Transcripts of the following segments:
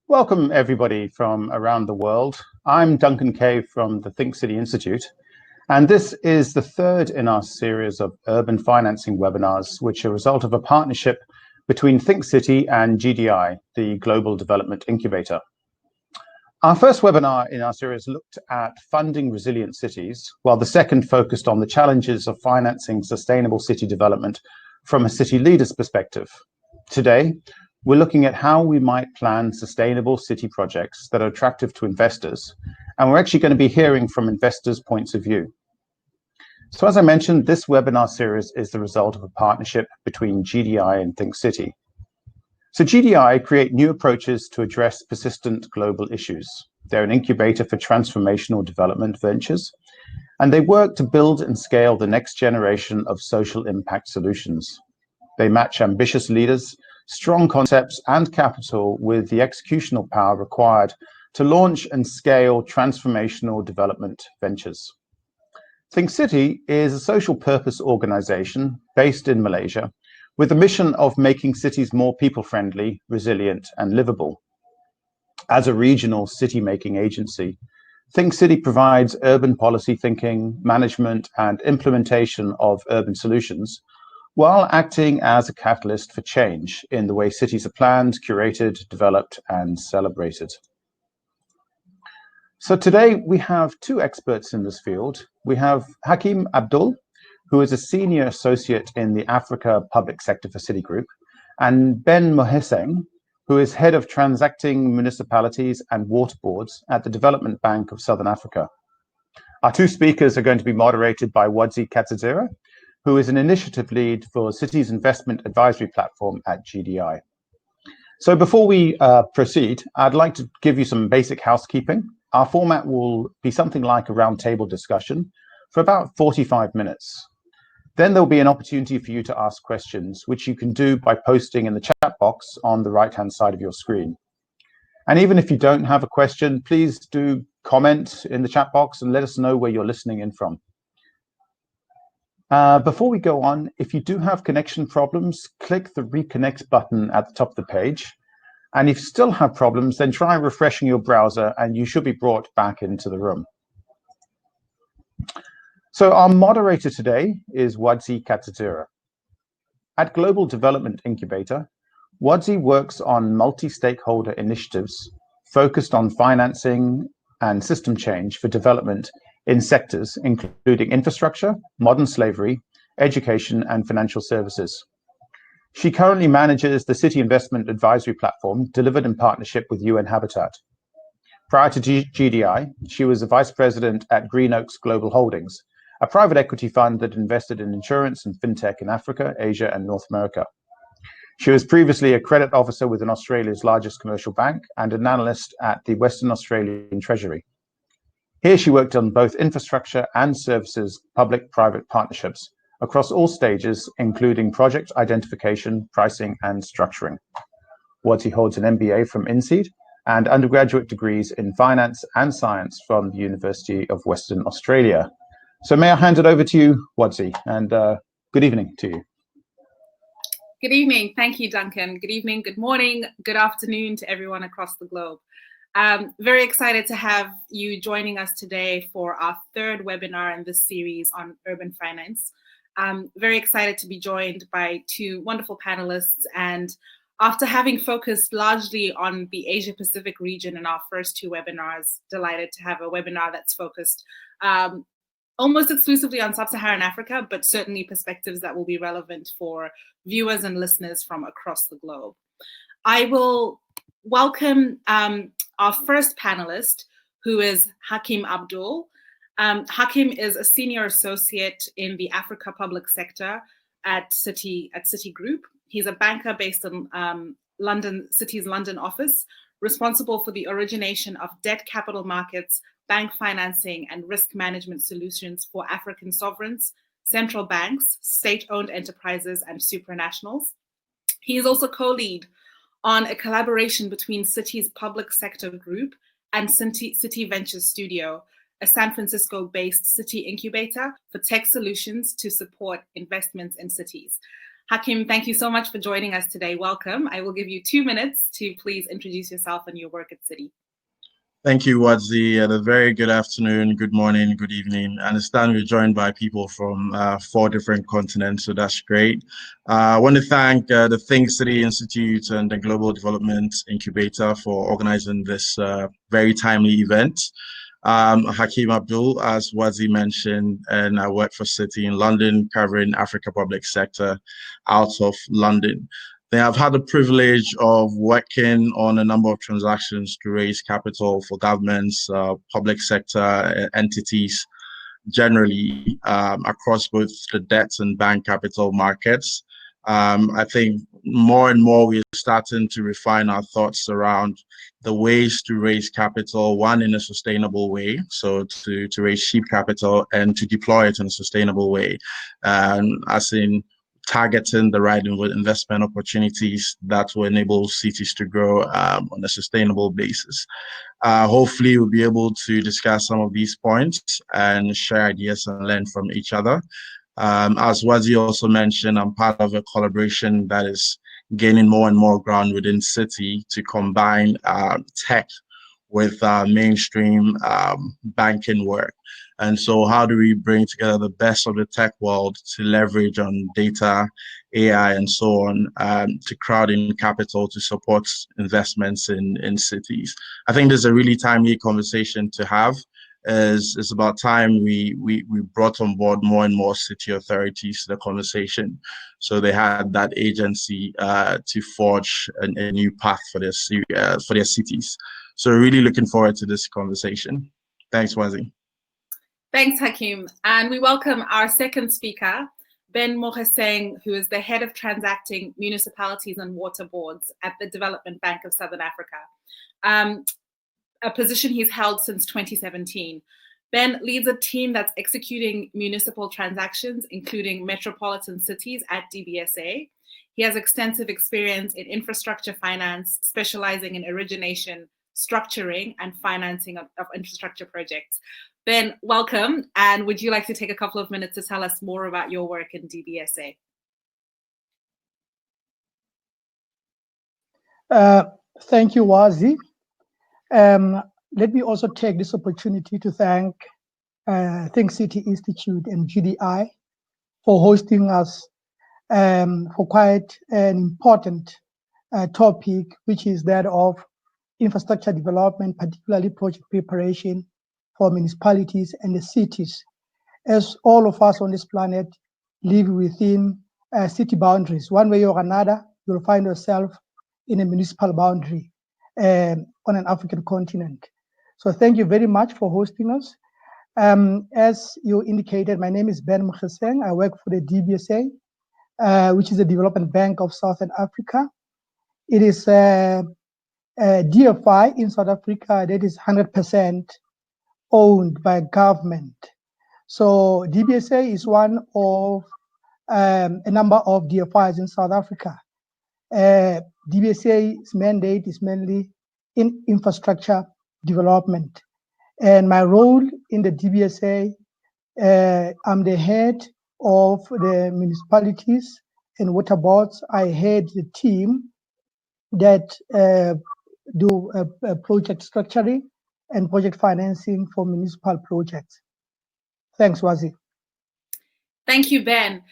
Welcome everybody from around the world. I'm Duncan Kay from the Think City Institute, and this is the third in our series of urban financing webinars, which are a result of a partnership between Think City and GDI, the Global Development Incubator. Our first webinar in our series looked at funding resilient cities, while the second focused on the challenges of financing sustainable city development from a city leader's perspective. Today, we're looking at how we might plan sustainable city projects that are attractive to investors, and we're actually going to be hearing from investors' points of view. So as I mentioned, this webinar series is the result of a partnership between GDI and Think City. So GDI create new approaches to address persistent global issues. They're an incubator for transformational development ventures, and they work to build and scale the next generation of social impact solutions. They match ambitious leaders, strong concepts and capital with the executional power required to launch and scale transformational development ventures. Think City is a social purpose organization based in Malaysia with the mission of making cities more people-friendly, resilient and livable. As a regional city-making agency, Think City provides urban policy thinking, management and implementation of urban solutions, while acting as a catalyst for change in the way cities are planned, curated, developed, and celebrated. So today we have two experts in this field. We have Hackim Abdul, who is a senior associate in the Africa public sector for Citigroup, and Ben Mokheseng, who is head of Transacting, Municipalities and Water Boards at the Development Bank of Southern Africa. Our two speakers are going to be moderated by Wadzi Katsidzira, who is an initiative lead for Cities Investment Advisory Platform at GDI. So before we proceed, I'd like to give you some basic housekeeping. Our format will be something like a roundtable discussion for about 45 minutes. Then there'll be an opportunity for you to ask questions, which you can do by posting in the chat box on the right-hand side of your screen. And even if you don't have a question, please do comment in the chat box and let us know where you're listening in from. Before we go on, if you do have connection problems, click the reconnect button at the top of the page. And if you still have problems, then try refreshing your browser and you should be brought back into the room. So our moderator today is Wadzi Katsidzira. At Global Development Incubator, Wadzi works on multi-stakeholder initiatives focused on financing and system change for development in sectors including infrastructure, modern slavery, education, and financial services. She currently manages the City Investment Advisory Platform delivered in partnership with UN Habitat. Prior to GDI, she was a vice president at Green Oaks Global Holdings, a private equity fund that invested in insurance and fintech in Africa, Asia, and North America. She was previously a credit officer within Australia's largest commercial bank and an analyst at the Western Australian Treasury. Here she worked on both infrastructure and services, public-private partnerships across all stages, including project identification, pricing, and structuring. Wadzi holds an MBA from INSEAD and undergraduate degrees in finance and science from the University of Western Australia. So may I hand it over to you, Wadzi, and good evening to you. Good evening. Thank you, Duncan. Good evening, good morning, good afternoon to everyone across the globe. Very excited to have you joining us today for our third webinar in this series on urban finance. Very excited to be joined by two wonderful panelists, and after having focused largely on the Asia Pacific region in our first two webinars, delighted to have a webinar that's focused almost exclusively on Sub-Saharan Africa, but certainly perspectives that will be relevant for viewers and listeners from across the globe. I will welcome our first panelist, who is Hackim Abdul. Hackim is a senior associate in the Africa public sector at Citigroup. He's a banker based in City's London office, responsible for the origination of debt capital markets, bank financing, and risk management solutions for African sovereigns, central banks, state-owned enterprises, and supranationals. He is also co-lead on a collaboration between Citi's public sector group and City Ventures Studio, a San Francisco-based city incubator for tech solutions to support investments in cities. Hackim, thank you so much for joining us today. Welcome. I will give you 2 minutes to please introduce yourself and your work at Citi. Thank you, Wadzi, and a very good afternoon, good morning, good evening. I understand we're joined by people from 4 different continents, so that's great. I want to thank the Think City Institute and the Global Development Incubator for organizing this very timely event. Hackim Abdul, as Wadzi mentioned, and I work for Citi in London, covering Africa public sector out of London. They have had the privilege of working on a number of transactions to raise capital for governments, public sector entities, generally across both the debt and bank capital markets. I think more and more we're starting to refine our thoughts around the ways to raise capital, one in a sustainable way, so to raise cheap capital and to deploy it in a sustainable way, as in targeting the right investment opportunities that will enable cities to grow on a sustainable basis. Hopefully, we'll be able to discuss some of these points and share ideas and learn from each other. As Wadzi also mentioned, I'm part of a collaboration that is gaining more and more ground within Citi to combine tech with mainstream banking work. And so how do we bring together the best of the tech world to leverage on data, AI, and so on, to crowd in capital to support investments in cities? I think there's a really timely conversation to have. It's about time we brought on board more and more city authorities to the conversation, so they had that agency to forge a new path for their cities. So really looking forward to this conversation. Thanks, Wadzi. Thanks, Hackim. And we welcome our second speaker, Ben Morgeseng, who is the head of Transacting, Municipalities and Water Boards at the Development Bank of Southern Africa, a position he's held since 2017. Ben leads a team that's executing municipal transactions, including metropolitan cities at DBSA. He has extensive experience in infrastructure finance, specializing in origination, structuring, and financing of infrastructure projects. Ben, welcome. And would you like to take a couple of minutes to tell us more about your work in DBSA? Thank you, Wadzi. Let me also take this opportunity to thank Think City Institute and GDI for hosting us for quite an important topic, which is that of infrastructure development, particularly project preparation for municipalities and the cities. As all of us on this planet live within city boundaries, one way or another, you'll find yourself in a municipal boundary on an African continent. So thank you very much for hosting us. As you indicated, my name is Ben Mokheseng. I work for the DBSA, which is the Development Bank of Southern Africa. It is a DFI in South Africa that is 100% owned by government. So DBSA is one of a number of DFIs in South Africa. DBSA's mandate is mainly in infrastructure development. And my role in the DBSA, I'm the head of the municipalities and water boards. I head the team that do project structuring and project financing for municipal projects. Thanks, Wadzi. Thank you, Ben.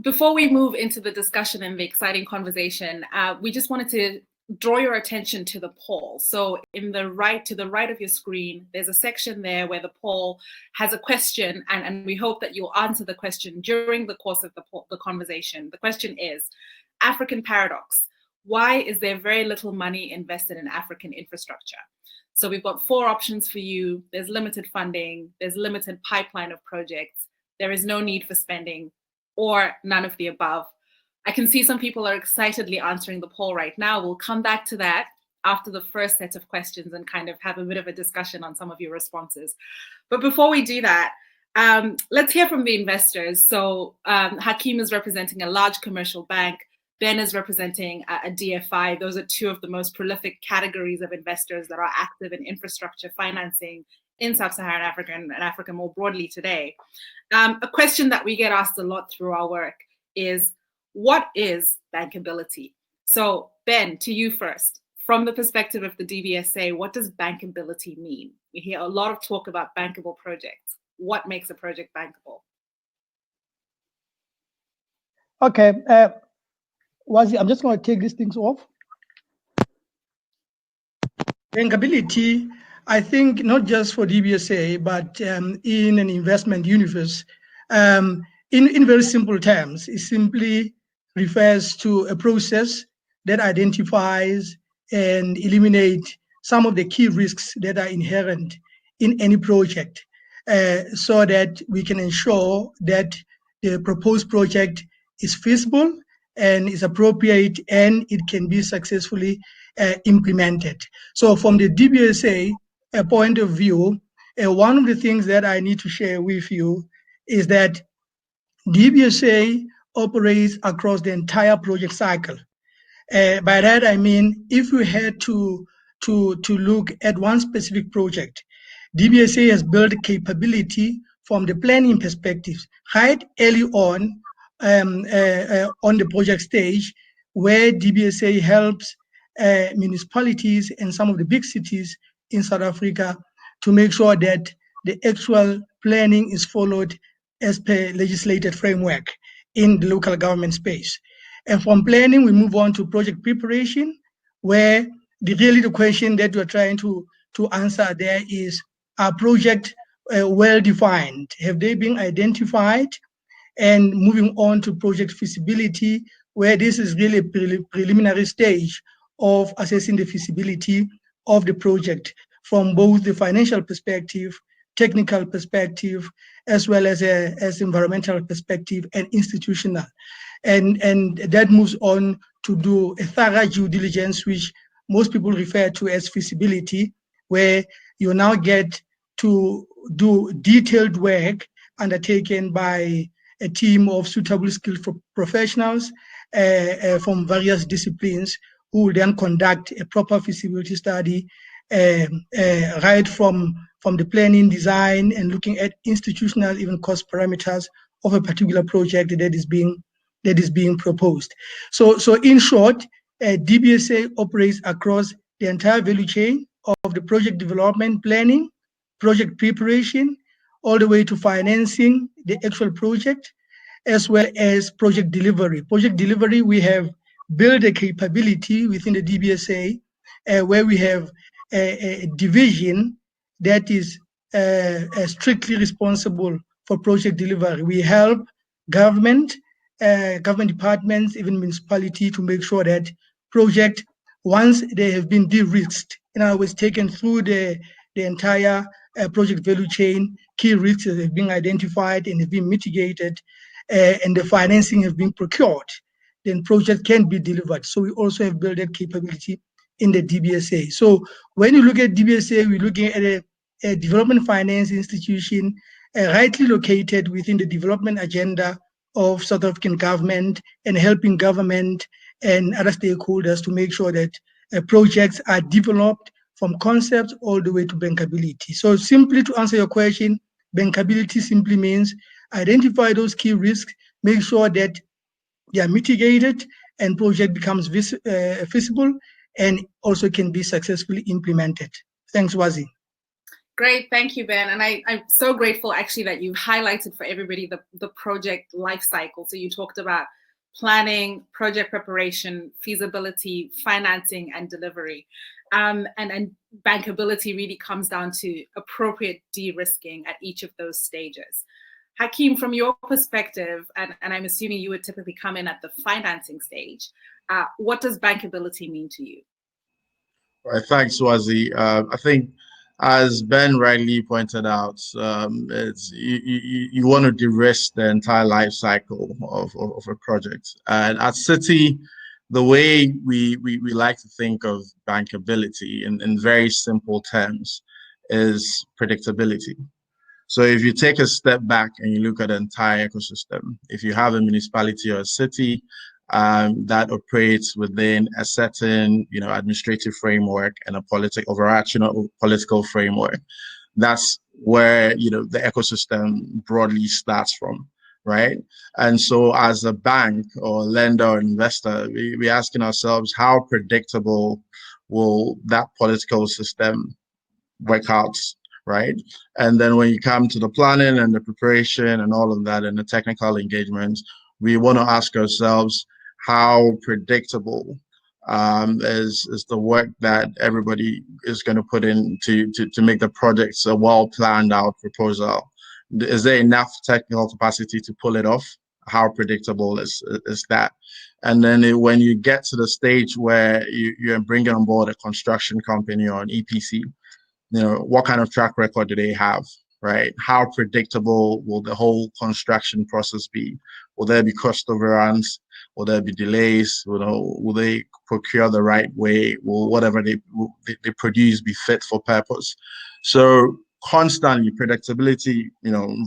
Before we move into the discussion and the exciting conversation, we just wanted to draw your attention to the poll. So to the right of your screen, there's a section there where the poll has a question, and we hope that you'll answer the question during the course of the conversation. The question is, African paradox, why is there very little money invested in African infrastructure? So we've got 4 options for you. There's limited funding, there's limited pipeline of projects, there is no need for spending, or none of the above. I can see some people are excitedly answering the poll right now. We'll come back to that after the first set of questions and kind of have a bit of a discussion on some of your responses. But before we do that, let's hear from the investors. So Hackim is representing a large commercial bank. Ben is representing a DFI. Those are 2 of the most prolific categories of investors that are active in infrastructure financing in Sub-Saharan Africa and Africa more broadly today. A question that we get asked a lot through our work is, what is bankability? So Ben, to you first. From the perspective of the DBSA, what does bankability mean? We hear a lot of talk about bankable projects. What makes a project bankable? Okay, Wadzi, I'm just going to take these things off. Bankability, I think, not just for DBSA, but in an investment universe, in very simple terms, it simply refers to a process that identifies and eliminate some of the key risks that are inherent in any project, so that we can ensure that the proposed project is feasible and is appropriate and it can be successfully implemented. So from the DBSA point of view, one of the things that I need to share with you is that DBSA operates across the entire project cycle. By that I mean, if we had to look at one specific project, DBSA has built capability from the planning perspective right early on the project stage, where DBSA helps municipalities and some of the big cities in South Africa to make sure that the actual planning is followed as per legislated framework in the local government space. And from planning, we move on to project preparation, where the question that we're trying to answer there is, are projects well defined? Have they been identified? And moving on to project feasibility, where this is really a preliminary stage of assessing the feasibility of the project from both the financial perspective, technical perspective, as well as environmental perspective and institutional. And that moves on to do a thorough due diligence, which most people refer to as feasibility, where you now get to do detailed work undertaken by a team of suitable skilled professionals from various disciplines, who will then conduct a proper feasibility study right from the planning, design, and looking at institutional, even cost parameters of a particular project that is being proposed. So in short, DBSA operates across the entire value chain of the project development, planning, project preparation, all the way to financing the actual project, as well as project delivery. Project delivery, we have built a capability within the DBSA where we have a division that is strictly responsible for project delivery. We help government departments, even municipality, to make sure that project, once they have been de-risked, in other words, taken through the entire project value chain, key risks have been identified and have been mitigated, and the financing has been procured, then project can be delivered. So we also have built that capability in the DBSA. So when you look at DBSA, we're looking at a development finance institution rightly located within the development agenda of South African government, and helping government and other stakeholders to make sure that projects are developed from concept all the way to bankability. So simply to answer your question, bankability simply means identify those key risks, make sure that they are mitigated, and project becomes feasible and also can be successfully implemented. Thanks, Wadzi. Great, thank you, Ben. And I'm so grateful actually that you've highlighted for everybody the project life cycle. So you talked about planning, project preparation, feasibility, financing, and delivery. And bankability really comes down to appropriate de-risking at each of those stages. Hackim, from your perspective, and I'm assuming you would typically come in at the financing stage, what does bankability mean to you? All right, thanks, Wadzi. I think, as Ben rightly pointed out, you want to de-risk the entire life cycle of a project. And at Citi, the way we like to think of bankability in very simple terms is predictability. So if you take a step back and you look at the entire ecosystem, if you have a municipality or a city that operates within a certain, administrative framework and a overarching political framework, that's where, the ecosystem broadly starts from, right? And so as a bank or lender or investor, we're asking ourselves, how predictable will that political system work out, right? And then when you come to the planning and the preparation and all of that and the technical engagements, we want to ask ourselves, how predictable is the work that everybody is going to put in to make the projects a well planned out proposal? Is there enough technical capacity to pull it off? How predictable is that? And then when you get to the stage where you're bringing on board a construction company or an EPC, what kind of track record do they have, right? How predictable will the whole construction process be? Will there be cost overruns? Will there be delays? Will they procure the right way? Will whatever they produce be fit for purpose? So constantly predictability,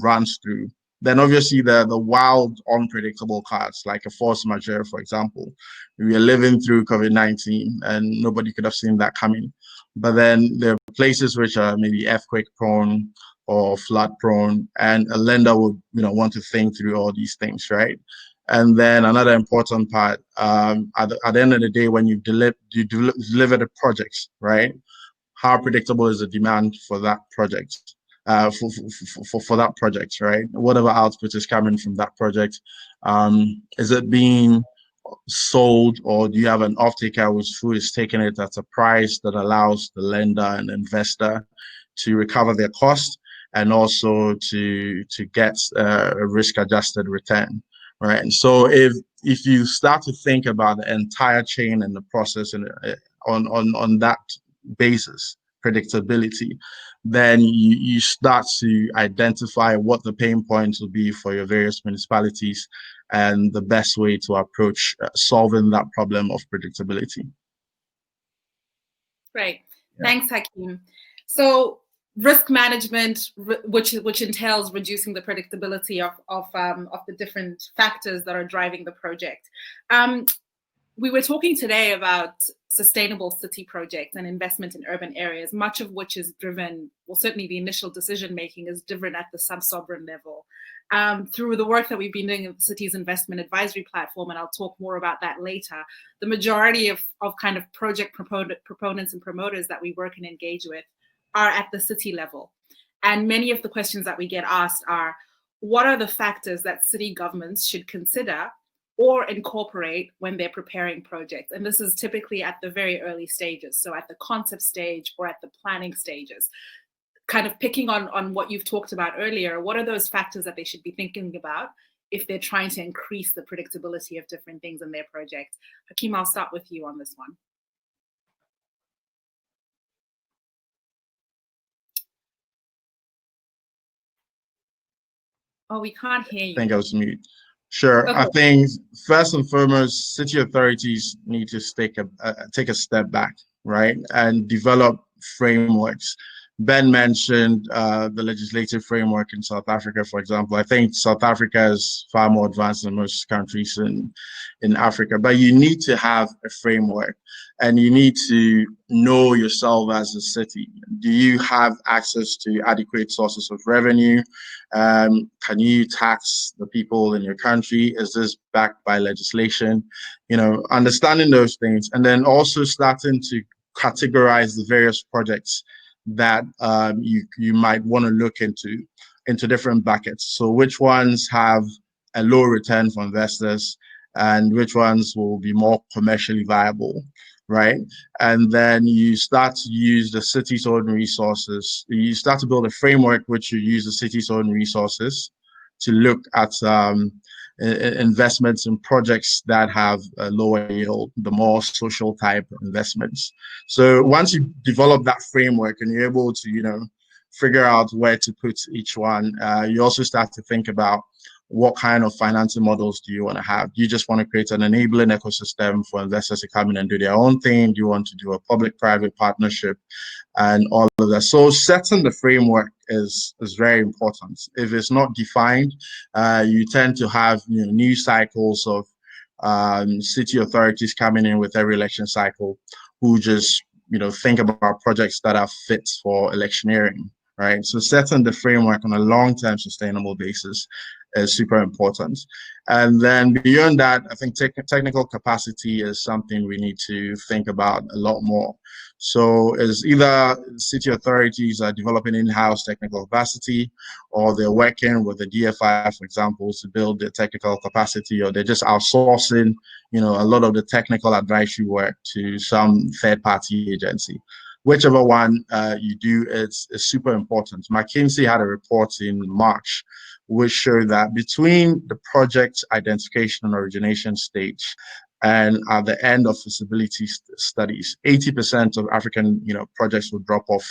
runs through. Then obviously the wild, unpredictable cards, like a force majeure, for example. We are living through COVID-19 and nobody could have seen that coming. But then there are places which are maybe earthquake prone or flood prone, and a lender would want to think through all these things, right? And then another important part, at the end of the day, when you deliver the projects, right? How predictable is the demand for that project? For that project, right? Whatever output is coming from that project, is it being sold, or do you have an off-taker who is taking it at a price that allows the lender and investor to recover their cost and also to get a risk-adjusted return, right? And so if you start to think about the entire chain and the process and on that basis, predictability, then you start to identify what the pain points will be for your various municipalities and the best way to approach solving that problem of predictability. Great. Yeah. Thanks, Hackim. So risk management, which entails reducing the predictability of the different factors that are driving the project. We were talking today about sustainable city projects and investment in urban areas, much of which is driven, well, certainly the initial decision making is driven at the sub-sovereign level. Through the work that we've been doing in the Cities Investment Advisory Platform, and I'll talk more about that later, the majority of kind of project proponents and promoters that we work and engage with are at the city level. And many of the questions that we get asked are, what are the factors that city governments should consider or incorporate when they're preparing projects? And this is typically at the very early stages, so at the concept stage or at the planning stages. Kind of picking on what you've talked about earlier, what are those factors that they should be thinking about if they're trying to increase the predictability of different things in their project? Hackim, I'll start with you on this one. Oh, we can't hear you. I think I was mute. Sure. Okay. I think first and foremost, city authorities need to take a step back, right, and develop frameworks. Ben mentioned the legislative framework in South Africa, for example. I think South Africa is far more advanced than most countries in Africa, but you need to have a framework and you need to know yourself as a city. Do you have access to adequate sources of revenue? Can you tax the people in your country? Is this backed by legislation? Understanding those things, and then also starting to categorize the various projects that you might want to look into different buckets. So which ones have a low return for investors and which ones will be more commercially viable, right? And then you start to use the city's own resources. You start to build a framework which you use the city's own resources to look at investments in projects that have a lower yield, the more social type investments. So once you develop that framework and you're able to, figure out where to put each one, you also start to think about what kind of financing models do you want to have? Do you just want to create an enabling ecosystem for investors to come in and do their own thing? Do you want to do a public-private partnership and all of that? So setting the framework is very important. If it's not defined, you tend to have new cycles of city authorities coming in with every election cycle who just think about projects that are fit for electioneering. Right. So setting the framework on a long-term sustainable basis is super important. And then beyond that, I think technical capacity is something we need to think about a lot more. So it's either city authorities are developing in-house technical capacity, or they're working with the DFI, for example, to build the technical capacity, or they're just outsourcing, a lot of the technical advisory work to some third-party agency. Whichever one you do, it's super important. McKinsey had a report in March which showed that between the project identification and origination stage and at the end of feasibility studies, 80% of African projects will drop off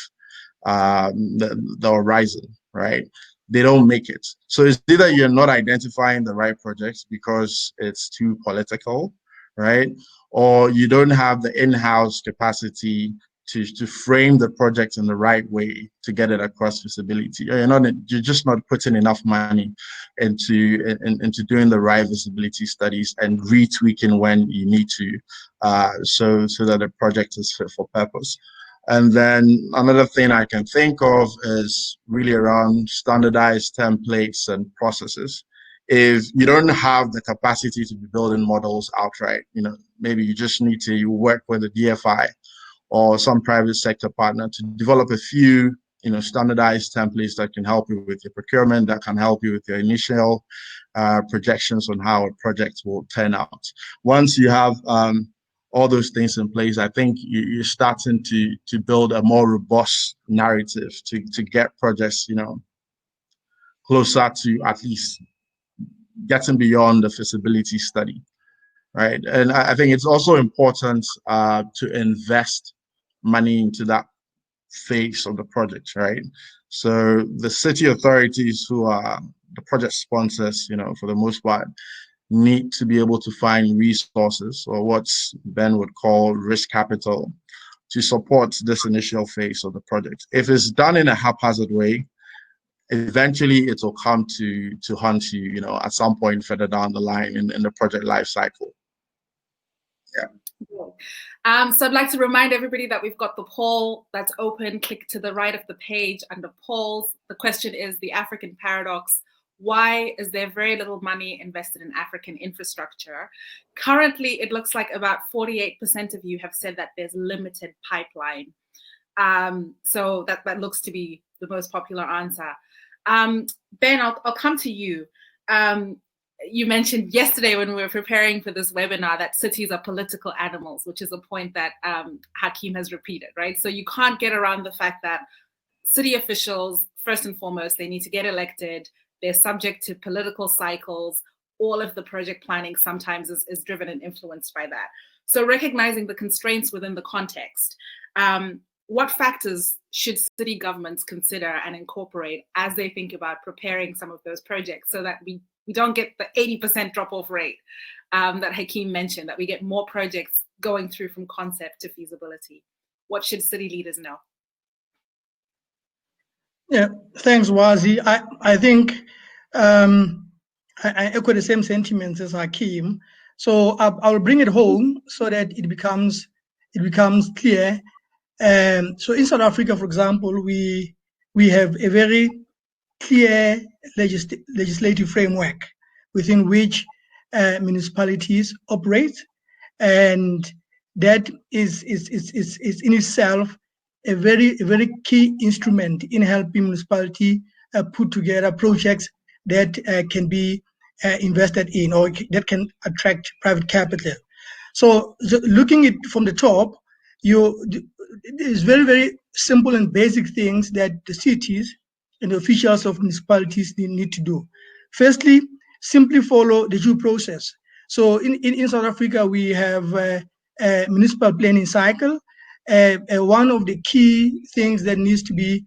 the horizon, right? They don't make it. So it's either you're not identifying the right projects because it's too political, right? Or you don't have the in-house capacity to frame the project in the right way to get it across feasibility. You're just not putting enough money into doing the right visibility studies and retweaking when you need to, so that the project is fit for purpose. And then another thing I can think of is really around standardized templates and processes. If you don't have the capacity to be building models outright, maybe you just need to work with the DFI or some private sector partner to develop a few, standardized templates that can help you with your procurement, that can help you with your initial projections on how a project will turn out. Once you have all those things in place, I think you're starting to build a more robust narrative to get projects, closer to at least getting beyond the feasibility study, right? And I think it's also important to invest money into that phase of the project, right? So the city authorities, who are the project sponsors, for the most part, need to be able to find resources, or what Ben would call risk capital, to support this initial phase of the project. If it's done in a haphazard way, eventually it will come to haunt you, at some point further down the line in the project life cycle. Yeah. So I'd like to remind everybody that we've got the poll that's open. Click to the right of the page under polls. The question is the African paradox. Why is there very little money invested in African infrastructure? Currently, it looks like about 48% of you have said that there's limited pipeline. So that looks to be the most popular answer. Ben, I'll come to you. You mentioned yesterday when we were preparing for this webinar that cities are political animals, which is a point that Hackim has repeated, right? So you can't get around the fact that city officials, first and foremost, they need to get elected. They're subject to political cycles. All of the project planning sometimes is driven and influenced by that. So recognizing the constraints within the context, what factors should city governments consider and incorporate as they think about preparing some of those projects so that we don't get the 80% drop-off rate that Hackim mentioned, that we get more projects going through from concept to feasibility? What should city leaders know? Yeah, thanks, Wadzi. I think I echo the same sentiments as Hackim. So I'll bring it home so that it becomes clear. So in South Africa, for example, we have a very clear legislative framework within which municipalities operate, and that is in itself a very key instrument in helping municipality put together projects that can be invested in, or that can attract private capital. So looking at from the top, it's very simple and basic things that the cities and the officials of municipalities need to do. Firstly, simply follow the due process. So in South Africa, we have a municipal planning cycle. One of the key things that needs to be,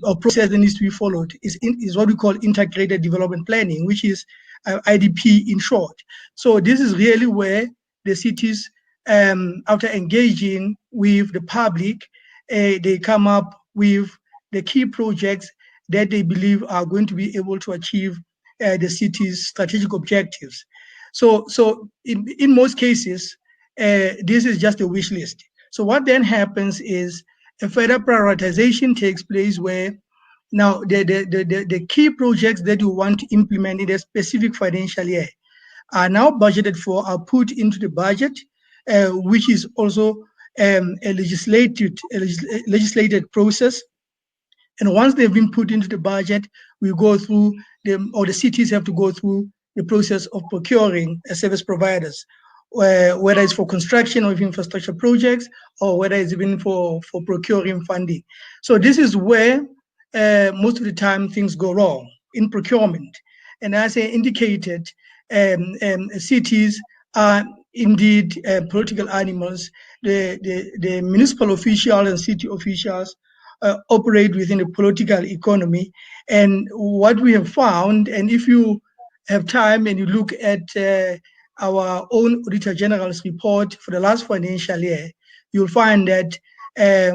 or process that needs to be followed is what we call integrated development planning, which is IDP in short. So this is really where the cities, after engaging with the public, they come up with the key projects that they believe are going to be able to achieve the city's strategic objectives. So in most cases, this is just a wish list. So what then happens is a further prioritization takes place where Now, the key projects that you want to implement in a specific financial year are now budgeted for, are put into the budget, which is also a legislated process. And once they've been put into the budget, we go through them, or the cities have to go through the process of procuring service providers, whether it's for construction of infrastructure projects or whether it's even for procuring funding. So this is where most of the time things go wrong in procurement. And as I indicated, cities are indeed political animals. The municipal officials and city officials operate within a political economy. And what we have found, and if you have time and you look at our own Auditor General's report for the last financial year, you'll find that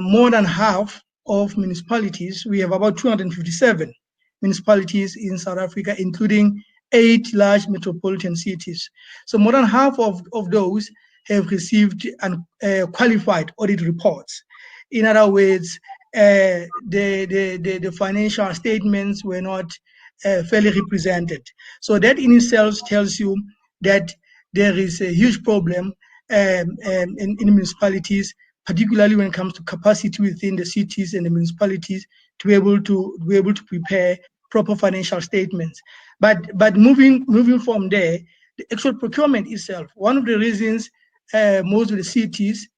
more than half of municipalities, we have about 257 municipalities in South Africa, including 8 large metropolitan cities. So more than half of those have received qualified audit reports. In other words, the financial statements were not fairly represented. So that in itself tells you that there is a huge problem in municipalities, particularly when it comes to capacity within the cities and the municipalities to be able to prepare proper financial statements. But moving from there, the actual procurement itself, one of the reasons most of the cities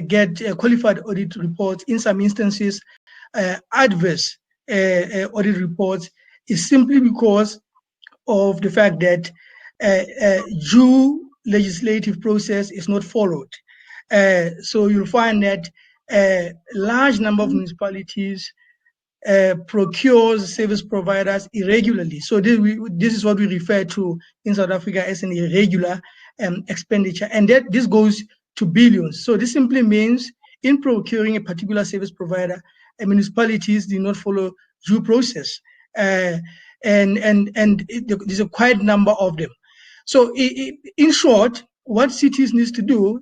get qualified audit reports, in some instances adverse audit reports, is simply because of the fact that due legislative process is not followed. So you'll find that a large number of municipalities procures service providers irregularly. So this is what we refer to in South Africa as an irregular expenditure, and that this goes to billions. So this simply means in procuring a particular service provider, municipalities do not follow due process, and there's a quite number of them. So in short, what cities needs to do,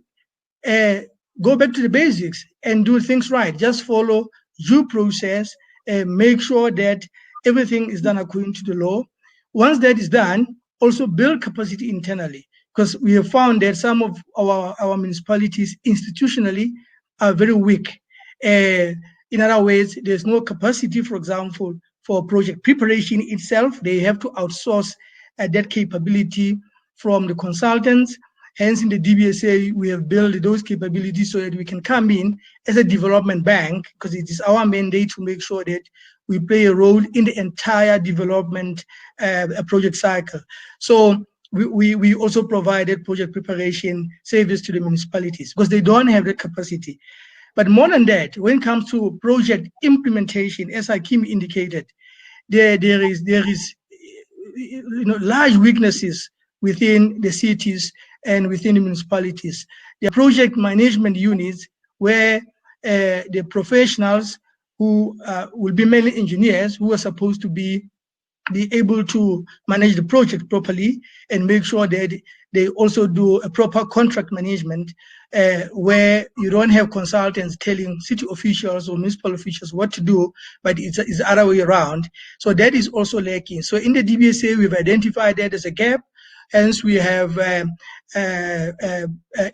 go back to the basics and do things right. Just follow due process, make sure that everything is done according to the law. Once that is done, also build capacity internally, because we have found that some of our municipalities institutionally are very weak. In other words, there's no capacity, for example, for project preparation itself. They have to outsource that capability from the consultants. Hence, in the DBSA, we have built those capabilities so that we can come in as a development bank, because it is our mandate to make sure that we play a role in the entire development project cycle. So we also provided project preparation service to the municipalities because they don't have that capacity. But more than that, when it comes to project implementation, as Hackim indicated, there is large weaknesses within the cities and within the municipalities. There are project management units where the professionals who will be mainly engineers who are supposed to be able to manage the project properly and make sure that they also do a proper contract management, where you don't have consultants telling city officials or municipal officials what to do, but it's the other way around. So that is also lacking. So in the DBSA, we've identified that as a gap. Hence, we have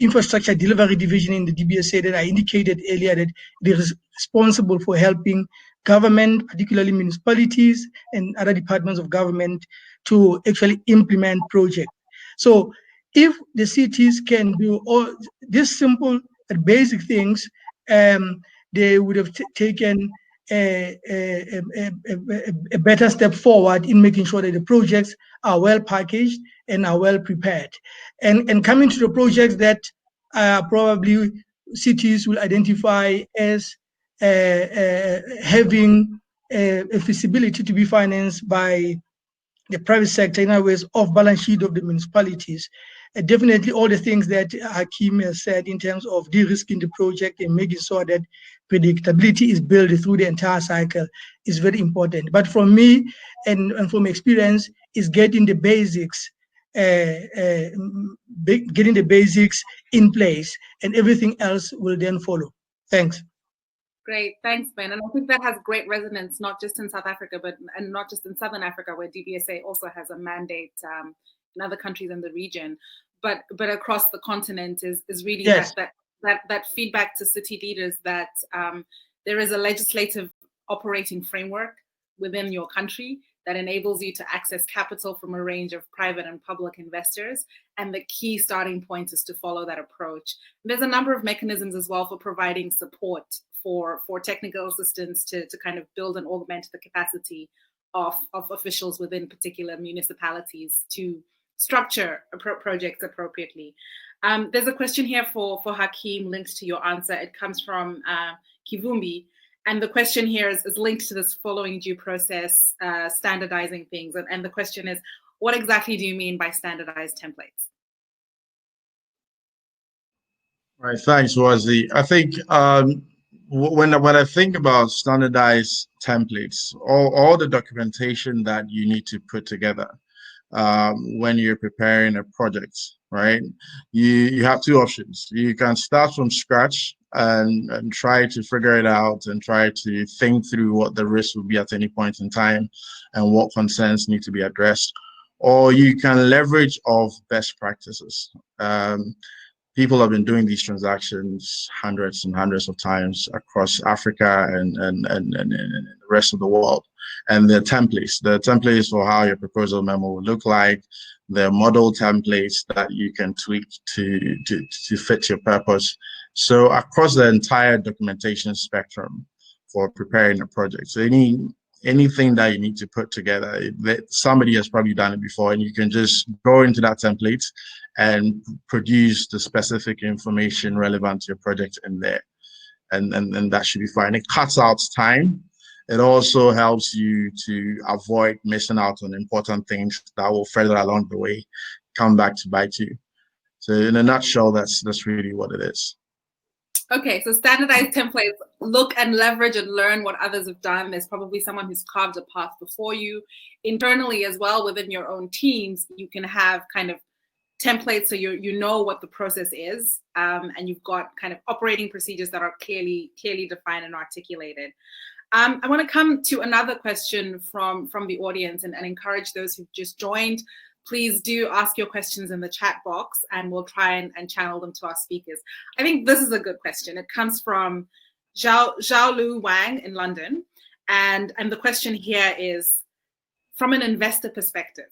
infrastructure delivery division in the DBSA that I indicated earlier that it is responsible for helping government, particularly municipalities and other departments of government, to actually implement projects. So if the cities can do all these simple and basic things, they would have taken a better step forward in making sure that the projects are well packaged and are well prepared. And coming to the projects that probably cities will identify as having a feasibility to be financed by the private sector, in other words, off balance sheet of the municipalities. Definitely all the things that Hackim has said in terms of de-risking the project and making sure that predictability is built through the entire cycle is very important. But for me and from experience is getting the basics, getting the basics in place, and everything else will then follow. Thanks. Great, thanks, Ben. And I think that has great resonance, not just in South Africa, and not just in Southern Africa, where DBSA also has a mandate in other countries in the region, but across the continent is really Yes. that feedback to city leaders that there is a legislative operating framework within your country that enables you to access capital from a range of private and public investors. And the key starting point is to follow that approach. There's a number of mechanisms as well for providing support for technical assistance to kind of build and augment the capacity of officials within particular municipalities to structure projects appropriately. There's a question here for Hackim linked to your answer. It comes from Kivumbi. And the question here is linked to this following due process, standardizing things. And the question is, what exactly do you mean by standardized templates? Right, thanks, Wadzi. I think when I think about standardized templates, all the documentation that you need to put together when you're preparing a project, right? You have two options. You can start from scratch and try to figure it out and try to think through what the risk will be at any point in time and what concerns need to be addressed, or you can leverage off best practices. People have been doing these transactions hundreds and hundreds of times across Africa and the rest of the world. And the templates for how your proposal memo will look like, the model templates that you can tweak to fit your purpose. So across the entire documentation spectrum for preparing a project. So anything that you need to put together, somebody has probably done it before, and you can just go into that template and produce the specific information relevant to your project in there. And that should be fine. It cuts out time. It also helps you to avoid missing out on important things that will further along the way come back to bite you. So in a nutshell, that's really what it is. Okay, so standardized templates look and leverage and learn what others have done. There's probably someone who's carved a path before you. Internally as well, within your own teams, you can have kind of templates so you know what the process is, and you've got kind of operating procedures that are clearly defined and articulated. I want to come to another question from the audience and encourage those who've just joined. Please do ask your questions in the chat box and we'll try and channel them to our speakers. I think this is a good question. It comes from Zhao Lu Wang in London. And the question here is, from an investor perspective,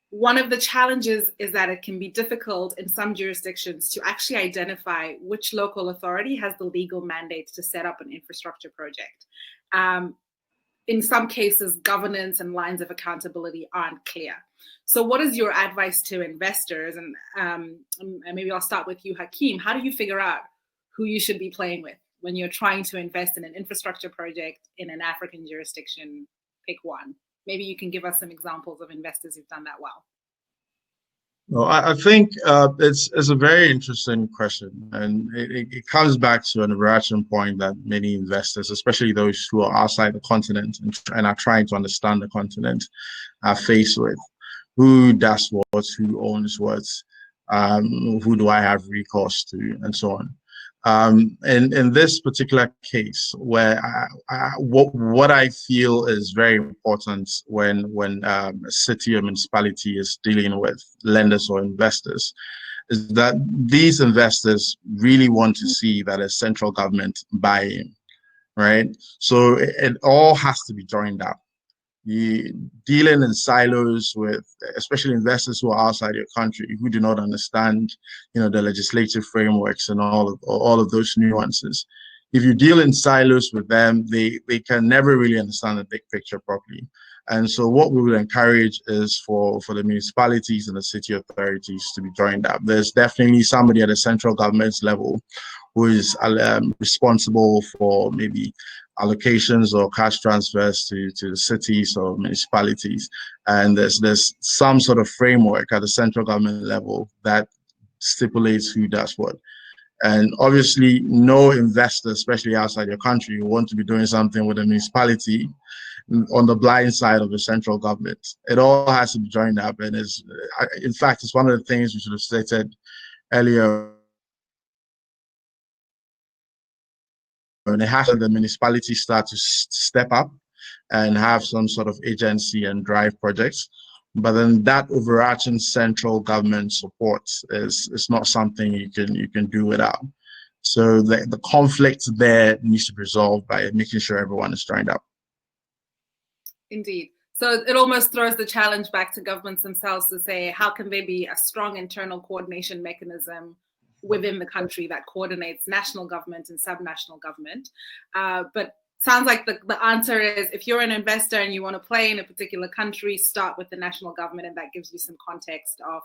one of the challenges is that it can be difficult in some jurisdictions to actually identify which local authority has the legal mandate to set up an infrastructure project. In some cases, governance and lines of accountability aren't clear. So what is your advice to investors? And maybe I'll start with you, Hackim. How do you figure out who you should be playing with when you're trying to invest in an infrastructure project in an African jurisdiction? Pick one. Maybe you can give us some examples of investors who've done that well. Well, I think it's a very interesting question, and it comes back to an overarching point that many investors, especially those who are outside the continent and are trying to understand the continent, are faced with. Who does what, who owns what, who do I have recourse to, and so on. And in this particular case, where what I feel is very important when a city or municipality is dealing with lenders or investors, is that these investors really want to see that a central government buy-in, right? So it all has to be joined up. You dealing in silos with, especially investors who are outside your country, who do not understand, the legislative frameworks and all of those nuances. If you deal in silos with them, they can never really understand the big picture properly. And so what we would encourage is for the municipalities and the city authorities to be joined up. There's definitely somebody at the central government's level who is responsible for maybe allocations or cash transfers to the cities or municipalities, and there's some sort of framework at the central government level that stipulates who does what. And obviously, no investor, especially outside your country, will want to be doing something with a municipality on the blind side of the central government. It all has to be joined up, and in fact, it's one of the things we should have stated earlier and it has to the municipalities start to step up and have some sort of agency and drive projects. But then that overarching central government support is not something you can do without. So the conflict there needs to be resolved by making sure everyone is joined up. Indeed. So it almost throws the challenge back to governments themselves to say, how can there be a strong internal coordination mechanism within the country that coordinates national government and subnational government? But sounds like the answer is, if you're an investor and you want to play in a particular country, start with the national government, and that gives you some context of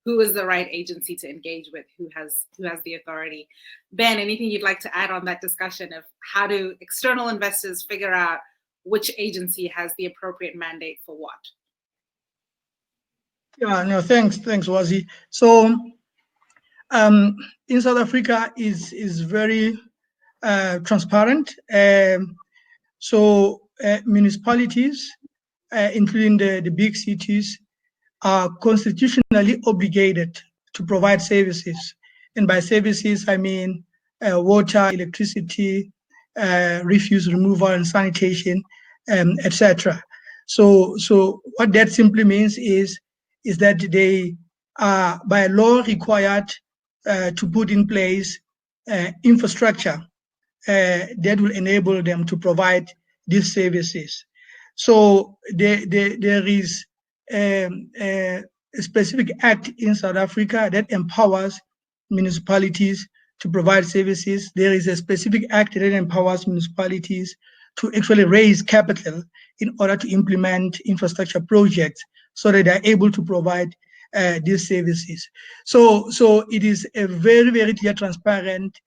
who is the right agency to engage with, who has the authority. Ben, anything you'd like to add on that discussion of how do external investors figure out which agency has the appropriate mandate for what? Yeah, no, thanks, Wadzi. So in South Africa is very transparent. So municipalities, including the big cities, are constitutionally obligated to provide services. And by services, I mean water, electricity, refuse removal and sanitation, etc. So what that simply means is that they are by law required to put in place infrastructure that will enable them to provide these services. So there is a specific act in South Africa that empowers municipalities to provide services. There is a specific act that empowers municipalities to actually raise capital in order to implement infrastructure projects so that they're able to provide these services. So it is a very, very clear, transparent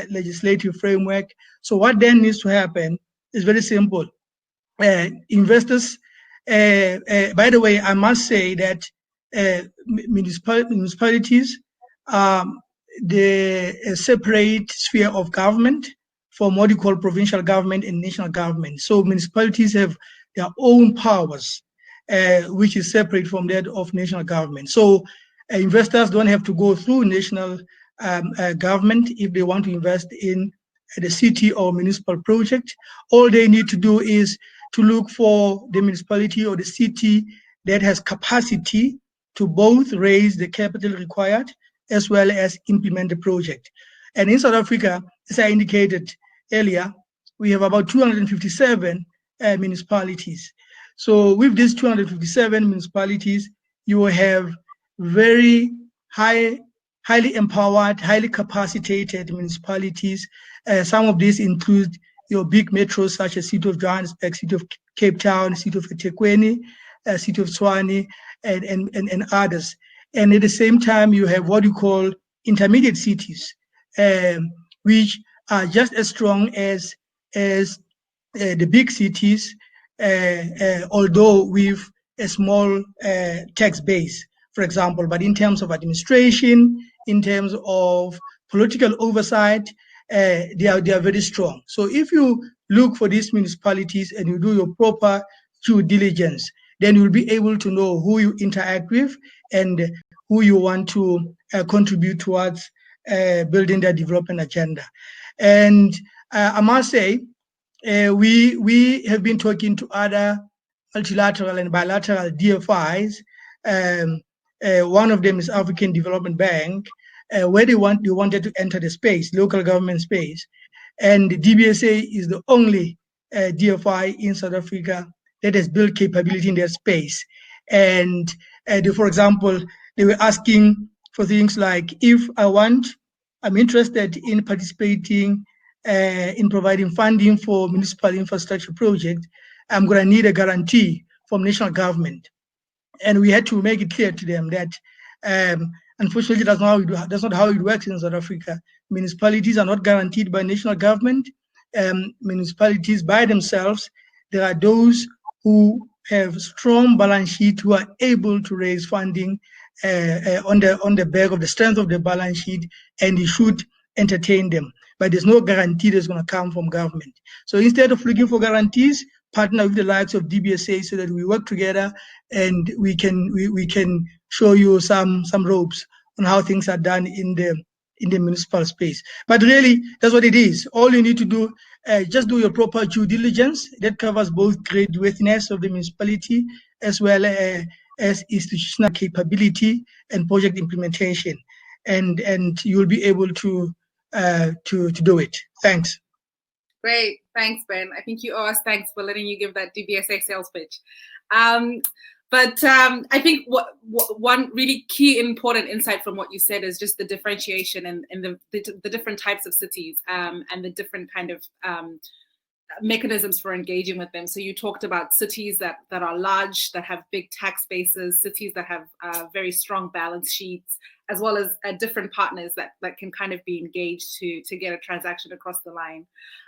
legislative framework. So what then needs to happen is very simple. Investors, by the way, I must say that municipalities, the separate sphere of government from what you call provincial government and national government. So municipalities have their own powers, which is separate from that of national government. So investors don't have to go through national government if they want to invest in the city or municipal project. All they need to do is to look for the municipality or the city that has capacity to both raise the capital required as well as implement the project. And in South Africa, as I indicated earlier, we have about 257 municipalities. So with these 257 municipalities, you will have very highly empowered, highly capacitated municipalities. Some of these include your big metros such as City of Johannesburg, City of Cape Town, City of eThekwini, City of Tshwane, and others. And at the same time, you have what you call intermediate cities, which are just as strong as the big cities, although with a small tax base, for example. But in terms of administration, in terms of political oversight, they are very strong. So if you look for these municipalities and you do your proper due diligence, then you'll be able to know who you interact with and who you want to contribute towards building their development agenda. And I must say, we have been talking to other multilateral and bilateral DFIs. One of them is African Development Bank, where they wanted to enter the space, local government space. And the DBSA is the only DFI in South Africa that has built capability in their space. And for example, they were asking for things like, if I'm interested in participating in providing funding for municipal infrastructure projects, I'm going to need a guarantee from national government. And we had to make it clear to them that unfortunately, that's not how it works in South Africa. Municipalities are not guaranteed by national government. Municipalities by themselves, there are those who have strong balance sheet who are able to raise funding on the back of the strength of the balance sheet, and you should entertain them. But there's no guarantee that's going to come from government. So instead of looking for guarantees, partner with the likes of DBSA so that we work together and we can show you some ropes on how things are done in the municipal space. But really, that's what it is. All you need to do just do your proper due diligence. That covers both creditworthiness of the municipality as well as institutional capability and project implementation, and you'll be able to do it. Thanks. Great, thanks, Ben. I think you owe us thanks for letting you give that DBSA sales pitch. But I think one really key important insight from what you said is just the differentiation and the different types of cities and the different kind of mechanisms for engaging with them. So you talked about cities that are large, that have big tax bases, cities that have very strong balance sheets, as well as different partners that can kind of be engaged to get a transaction across the line.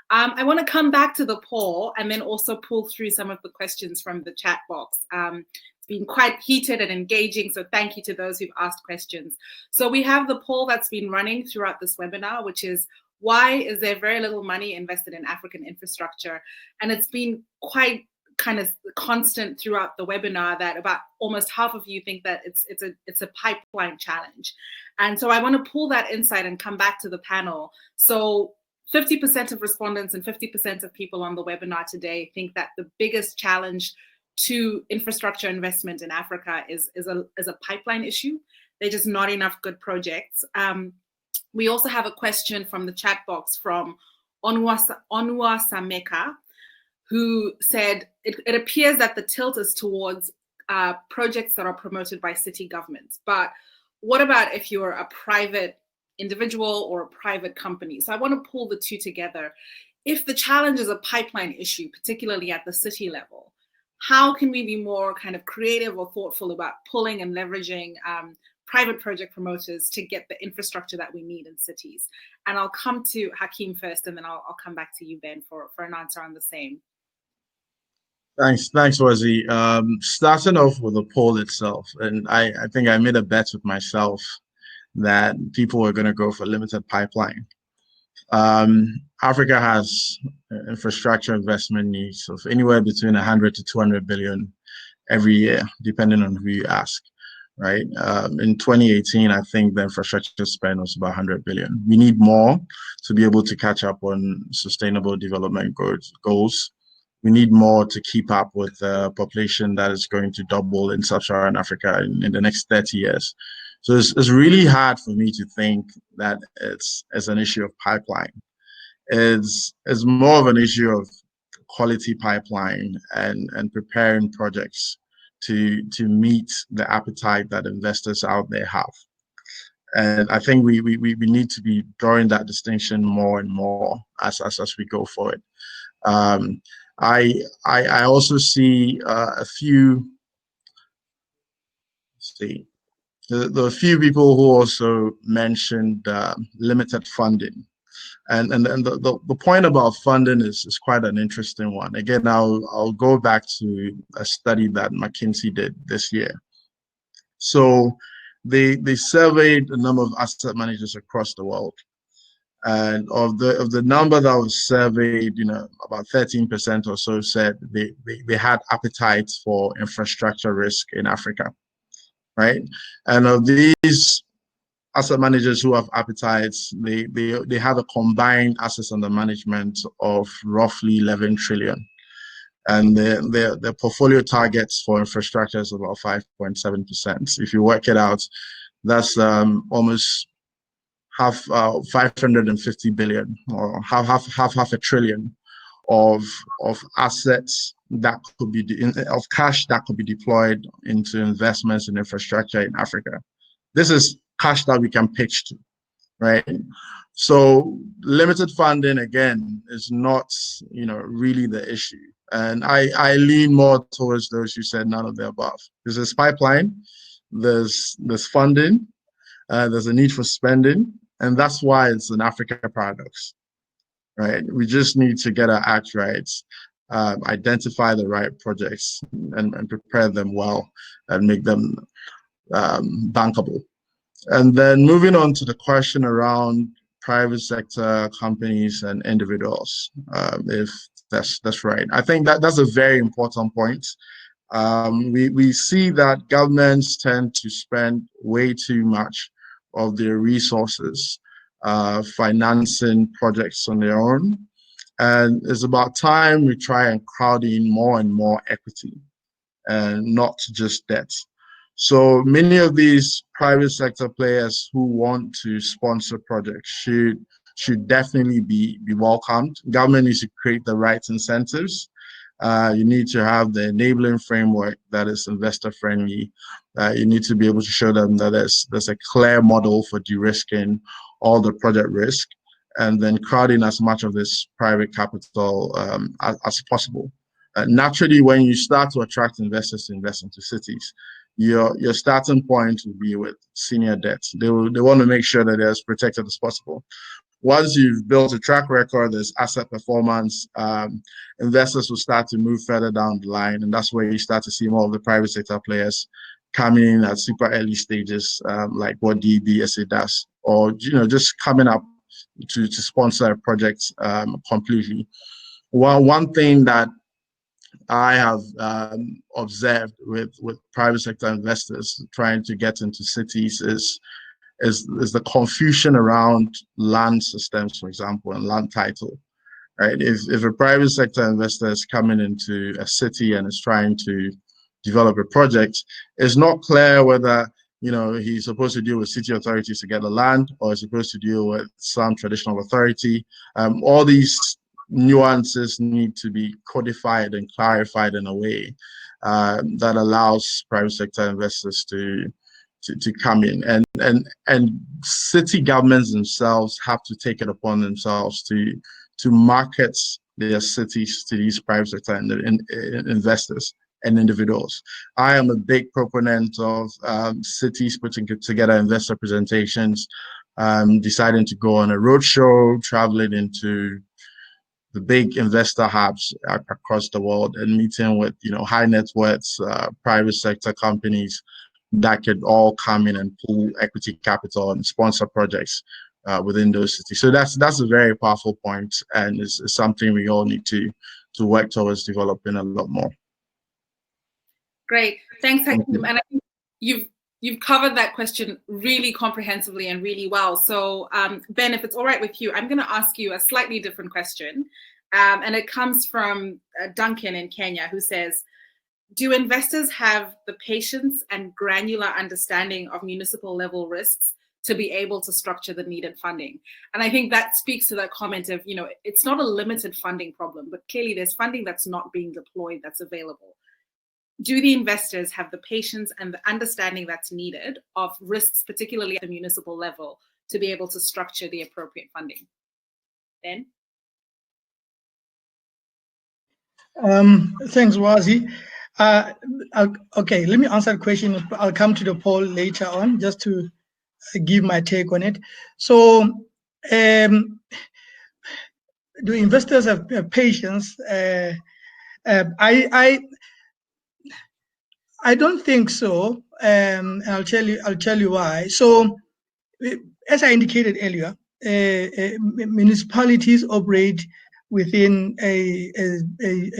I want to come back to the poll and then also pull through some of the questions from the chat box. It's been quite heated and engaging, so thank you to those who've asked questions. So we have the poll that's been running throughout this webinar, which is, why is there very little money invested in African infrastructure? And it's been quite kind of constant throughout the webinar that about almost half of you think that it's a pipeline challenge. And so I want to pull that insight and come back to the panel. So 50% of respondents and 50% of people on the webinar today think that the biggest challenge to infrastructure investment in Africa is a pipeline issue. There's just not enough good projects. We also have a question from the chat box from Onwa Sameka, who said, it appears that the tilt is towards projects that are promoted by city governments. But what about if you're a private individual or a private company? So I want to pull the two together. If the challenge is a pipeline issue, particularly at the city level, how can we be more kind of creative or thoughtful about pulling and leveraging private project promoters to get the infrastructure that we need in cities? And I'll come to Hackim first, and then I'll come back to you, Ben, for an answer on the same. Thanks, Wadzi. Starting off with the poll itself, and I think I made a bet with myself that people were going to go for limited pipeline. Africa has infrastructure investment needs of anywhere between 100 to 200 billion every year, depending on who you ask, right? In 2018, I think the infrastructure spend was about 100 billion. We need more to be able to catch up on sustainable development goals. We need more to keep up with the population that is going to double in sub-Saharan Africa in the next 30 years. So it's really hard for me to think that it's an issue of pipeline. It's more of an issue of quality pipeline and preparing projects to meet the appetite that investors out there have. And I think we need to be drawing that distinction more and more as we go forward. I also see a few. There are a few people who also mentioned limited funding, and the point about funding is quite an interesting one. Again, I'll go back to a study that McKinsey did this year. So they surveyed a number of asset managers across the world, and of the number that was surveyed, about 13% or so said they had appetite for infrastructure risk in Africa. Right, and of these asset managers who have appetites, they have a combined assets under management of roughly 11 trillion, and their portfolio targets for infrastructure is about 5.7%. If you work it out, that's almost half 550 billion, or half a trillion of assets that could be of cash that could be deployed into investments in infrastructure in Africa. This is cash that we can pitch to, right? So limited funding, again, is not really the issue. And I lean more towards those who said none of the above. There's this pipeline, there's funding, there's a need for spending, and that's why it's an Africa paradox, right? We just need to get our act right, identify the right projects and prepare them well and make them bankable. And then moving on to the question around private sector companies and individuals, if that's right. I think that's a very important point. We see that governments tend to spend way too much of their resources financing projects on their own, And it's about time we try and crowd in more and more equity and not just debt. So many of these private sector players who want to sponsor projects should definitely be welcomed. Government needs to create the right incentives. You need to have the enabling framework that is investor friendly. You need to be able to show them that there's a clear model for de-risking all the project risk, and then crowding as much of this private capital as possible. Naturally, when you start to attract investors to invest into cities, your starting point will be with senior debt. They want to make sure that they're as protected as possible. Once you've built a track record, there's asset performance, investors will start to move further down the line, and that's where you start to see more of the private sector players coming in at super early stages, like what DBSA does, or just coming up to sponsor a project completely. One thing that I have observed with private sector investors trying to get into cities is the confusion around land systems, for example, and land title. Right? If a private sector investor is coming into a city and is trying to develop a project, it's not clear whether he's supposed to deal with city authorities to get the land, or he's supposed to deal with some traditional authority. All these nuances need to be codified and clarified in a way that allows private sector investors to come in, and city governments themselves have to take it upon themselves to market their cities to these private sector investors and individuals. I am a big proponent of cities putting together investor presentations, deciding to go on a roadshow, traveling into the big investor hubs across the world and meeting with high net worths, private sector companies that could all come in and pool equity capital and sponsor projects within those cities. So that's a very powerful point, and it's something we all need to work towards developing a lot more. Great, thanks, Hackim. And I think you've covered that question really comprehensively and really well. So Ben, if it's all right with you, I'm going to ask you a slightly different question, and it comes from Duncan in Kenya, who says, do investors have the patience and granular understanding of municipal level risks to be able to structure the needed funding? And I think that speaks to that comment of, it's not a limited funding problem, but clearly there's funding that's not being deployed that's available. Do the investors have the patience and the understanding that's needed of risks, particularly at the municipal level, to be able to structure the appropriate funding? Ben? Thanks, Wadzi. Okay, let me answer the question. I'll come to the poll later on just to give my take on it. So, do investors have patience? I don't think so, and I'll tell you why. So, as I indicated earlier, municipalities operate within a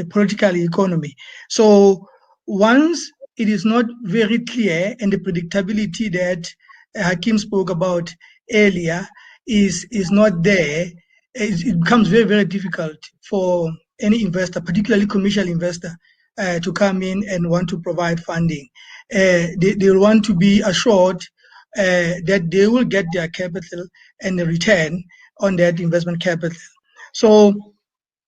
political economy. So once it is not very clear, and the predictability that Hackim spoke about earlier is not there, it becomes very, very difficult for any investor, particularly commercial investor, to come in and want to provide funding. They will want to be assured that they will get their capital and the return on that investment capital. So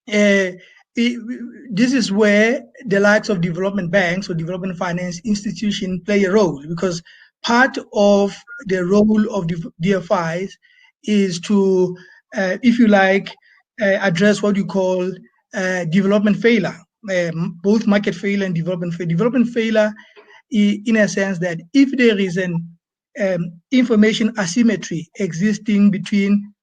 this is where the likes of development banks or development finance institutions play a role, because part of the role of the DFIs is to, if you like, address what you call development failure, both market failure and development failure. Development failure, in a sense that if there is an information asymmetry existing between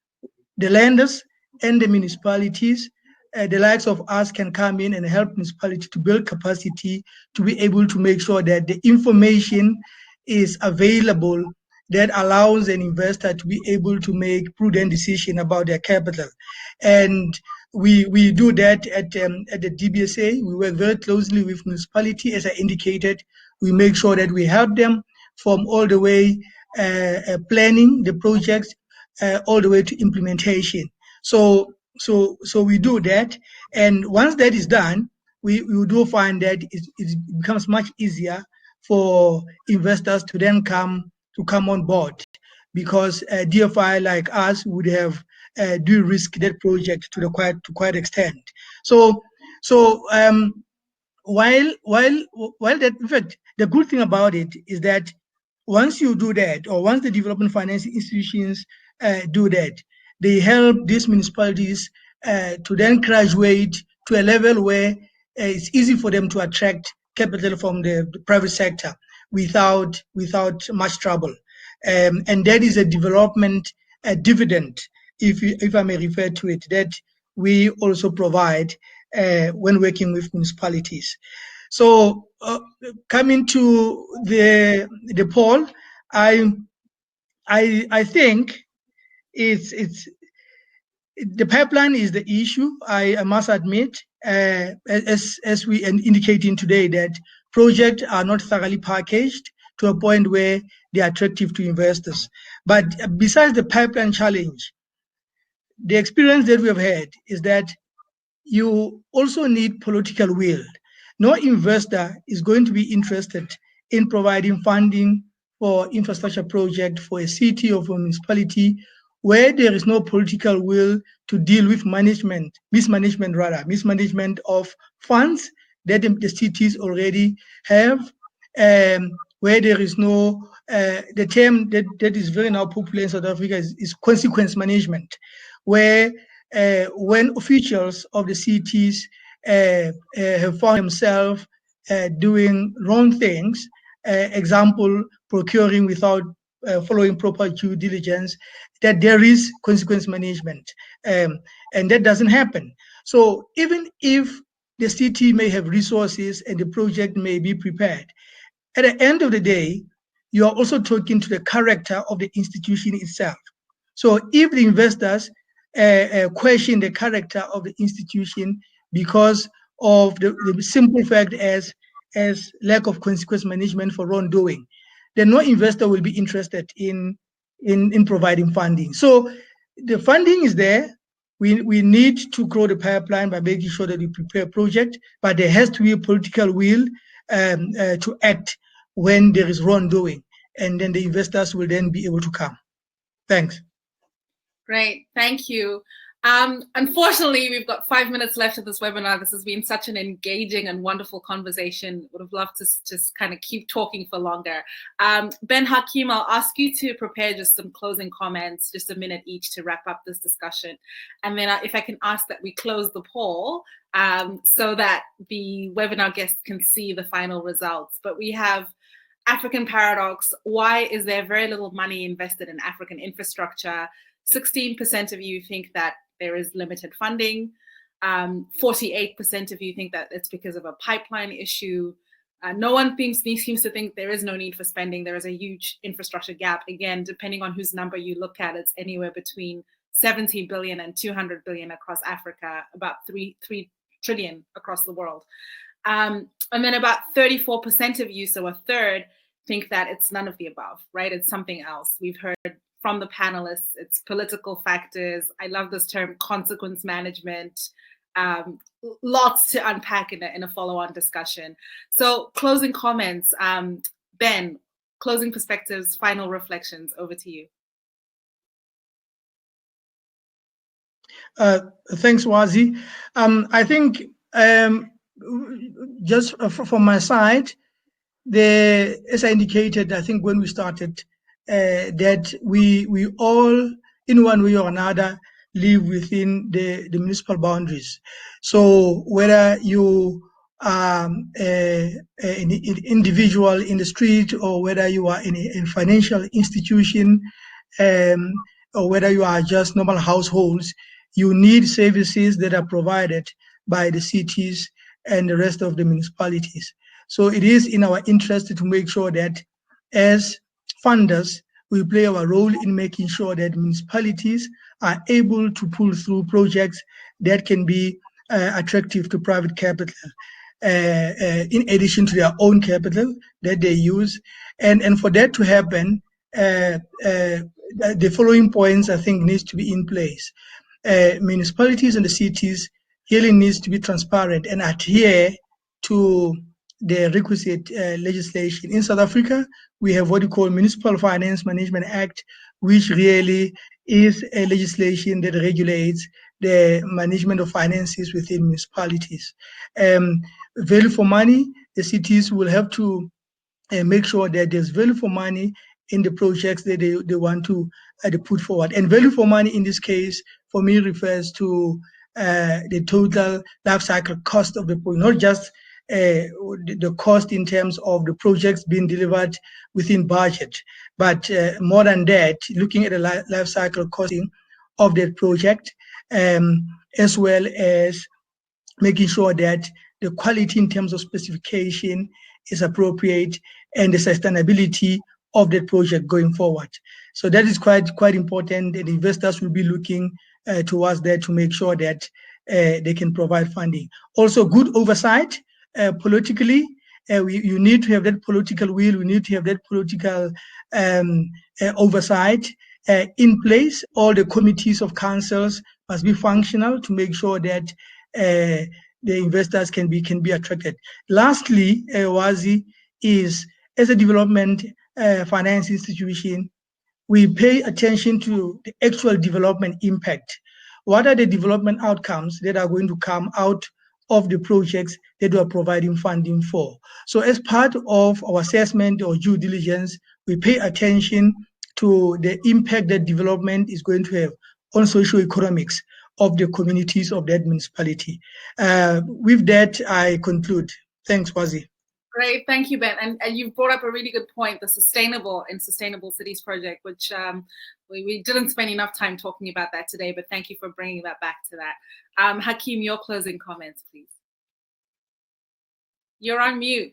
the lenders and the municipalities, the likes of us can come in and help municipalities to build capacity to be able to make sure that the information is available that allows an investor to be able to make prudent decision about their capital. And we do that at the DBSA. We work very closely with municipality. As I indicated, we make sure that we help them from all the way planning the projects all the way to implementation. So so we do that, and once that is done, we do find that it becomes much easier for investors to then come on board, because DFI like us would have do risk that project to quite extent. So while that, in fact, the good thing about it is that once you do that, or once the development financing institutions do that, they help these municipalities to then graduate to a level where it's easy for them to attract capital from the private sector without much trouble. And that is a development dividend, if I may refer to it, that we also provide when working with municipalities. So coming to the poll, I think it's the pipeline is the issue. I must admit, as we are indicating today, that projects are not thoroughly packaged to a point where they are attractive to investors. But besides the pipeline challenge, the experience that we have had is that you also need political will. No investor is going to be interested in providing funding for infrastructure project for a city or for a municipality where there is no political will to deal with mismanagement of funds that the cities already have, where there is no, the term that is very now popular in South Africa is consequence management, where when officials of the cities have found themselves doing wrong things, example, procuring without following proper due diligence, that there is consequence management, and that doesn't happen. So even if the city may have resources and the project may be prepared, at the end of the day, you are also talking to the character of the institution itself. So if the investors question the character of the institution because of the simple fact as lack of consequence management for wrongdoing, then no investor will be interested in providing funding. So the funding is there. We need to grow the pipeline by making sure that we prepare a project, but there has to be a political will to act when there is wrongdoing, and then the investors will then be able to come. Thanks. Great, thank you. Unfortunately, we've got 5 minutes left of this webinar. This has been such an engaging and wonderful conversation. Would have loved to just kind of keep talking for longer. Ben, Hackim, I'll ask you to prepare just some closing comments, just a minute each to wrap up this discussion. And then if I can ask that we close the poll so that the webinar guests can see the final results. But we have African paradox. Why is there very little money invested in African infrastructure? 16% of you think that there is limited funding. 48% of you think that it's because of a pipeline issue. No one seems to think there is no need for spending. There is a huge infrastructure gap. Again, depending on whose number you look at, it's anywhere between 70 billion and 200 billion across Africa, about 3 trillion across the world. And then about 34% of you, so a third, think that it's none of the above, right? It's something else. We've heard from the panelists, it's political factors. I love this term, consequence management. Lots to unpack in a follow-on discussion. So closing comments, Ben, closing perspectives, final reflections, over to you. Thanks, Wadzi. I think just from my side, as I indicated, I think when we started, that we all, in one way or another, live within the municipal boundaries. So whether you are an individual in the street, or whether you are in a financial institution, or whether you are just normal households, you need services that are provided by the cities and the rest of the municipalities. So it is in our interest to make sure that as funders, we play our role in making sure that municipalities are able to pull through projects that can be attractive to private capital, in addition to their own capital that they use. And for that to happen, the following points I think needs to be in place. municipalities and the cities really needs to be transparent and adhere to the requisite legislation. In South Africa, we have what we call Municipal Finance Management Act, which really is a legislation that regulates the management of finances within municipalities. Value for money, the cities will have to make sure that there's value for money in the projects that they want to put forward. And value for money in this case, for me, refers to the total life cycle cost of the project, not just the cost in terms of the projects being delivered within budget, but more than that, looking at the life cycle costing of that project, as well as making sure that the quality in terms of specification is appropriate and the sustainability of that project going forward. So that is quite important, and investors will be looking towards that to make sure that they can provide funding. Also, good oversight politically. You need to have that political will. We need to have that political oversight in place. All the committees of councils must be functional to make sure that the investors can be attracted. Lastly, Wadzi, is as a development finance institution, we pay attention to the actual development impact. What are the development outcomes that are going to come out of the projects that we are providing funding for? So as part of our assessment or due diligence, we pay attention to the impact that development is going to have on socioeconomics of the communities of that municipality. With that, I conclude. Thanks, Wadzi. Great, thank you, Ben. And you brought up a really good point, the Sustainable Cities project, which we didn't spend enough time talking about that today, but thank you for bringing that back to that. Hackim, your closing comments, please. You're on mute.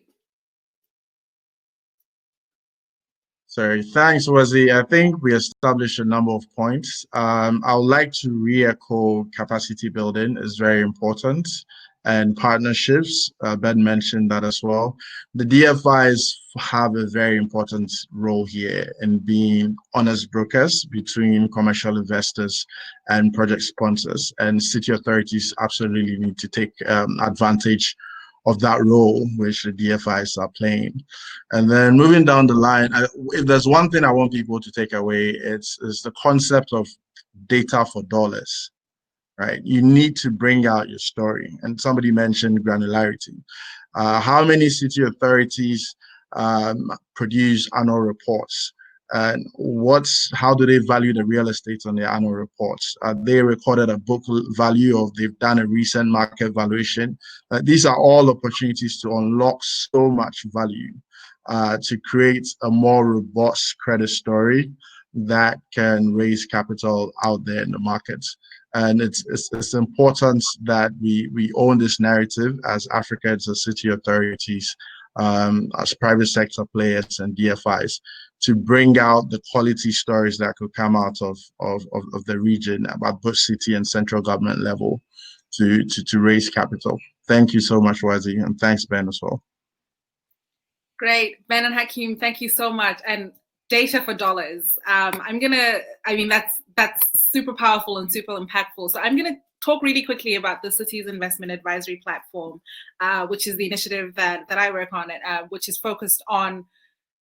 Sorry, thanks, Wadzi. I think we established a number of points. I would like to re-echo capacity building is very important, and partnerships. Ben mentioned that as well. The DFIs have a very important role here in being honest brokers between commercial investors and project sponsors, and city authorities absolutely need to take advantage of that role which the DFIs are playing. And then moving down the line, if there's one thing I want people to take away, it's the concept of data for dollars, right? You need to bring out your story. And somebody mentioned granularity. How many city authorities produce annual reports? And how do they value the real estate on their annual reports? They recorded a book value, or they've done a recent market valuation. These are all opportunities to unlock so much value to create a more robust credit story that can raise capital out there in the markets. And it's important that we own this narrative as Africans, as city authorities, as private sector players and DFIs, to bring out the quality stories that could come out of the region about both city and central government level to raise capital. Thank you so much, Wadzi, and thanks, Ben, as well. Great, Ben and Hackim, thank you so much. And data for dollars. That's super powerful and super impactful. So I'm gonna talk really quickly about the Cities Investment Advisory Platform, which is the initiative that I work on, which is focused on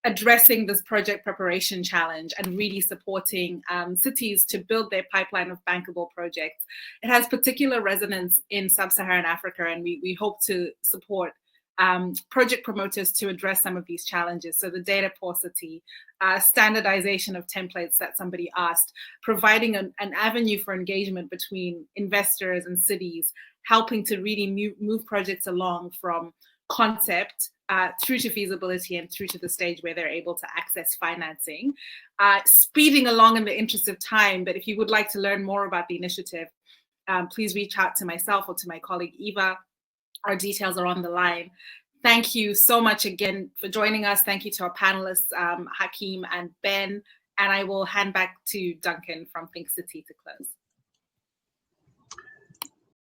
addressing this project preparation challenge and really supporting cities to build their pipeline of bankable projects. It has particular resonance in sub-Saharan Africa, and we hope to support project promoters to address some of these challenges. So the data paucity, standardization of templates that somebody asked, providing an avenue for engagement between investors and cities, helping to really move projects along from concept through to feasibility and through to the stage where they're able to access financing. Speeding along in the interest of time, but if you would like to learn more about the initiative, please reach out to myself or to my colleague Eva. Our details are on the line. Thank you so much again for joining us. Thank you to our panelists, Hackim and Ben, and I will hand back to Duncan from Think City to close.